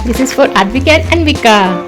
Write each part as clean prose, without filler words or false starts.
This is for Advika and Anvika.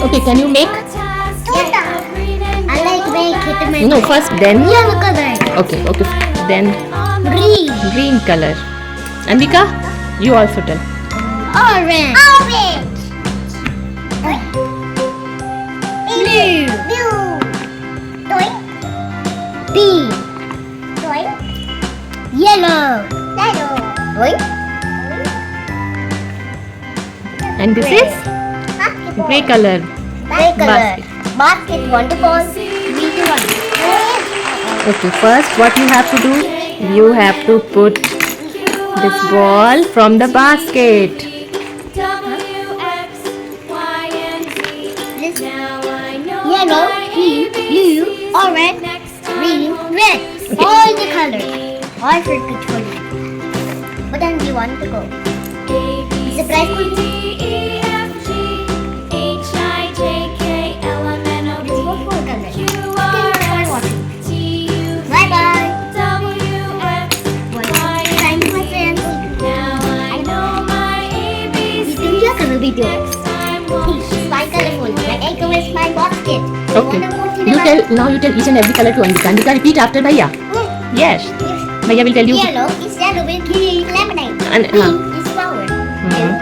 Okay, can you make? I like make it. No, first then. Yellow color. Okay. Then Green color. Anvika, you also tell. Orange Blue Pink Yellow And this is grey color. Basket. Wonderful. Okay, first what you have to do? You have to put this ball from the basket. Yellow, pink, blue, orange, green, red. Okay. All the colors. All for good for you. What time do you want to go? Is the preschool? Bye bye. Thank you, my friends. Video. My colorful. My ankle is my basket. Okay. You tell each and every color to Anvika. Anvika, repeat after Bhaiya. Yes. Bhaiya will tell you. Yellow is yellow with green lemonade. And, Pink is flower. Blue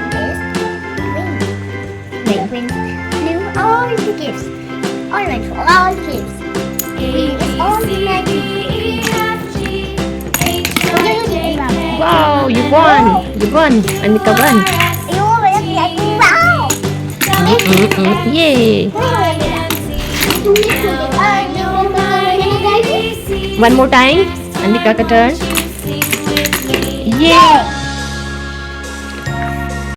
is wings. Blue all the gifts. Orange for all kids. Green is all the magic. Wow, you won. Anvika won. Wow. Yay. One more time. Anvika ka turn. Yay.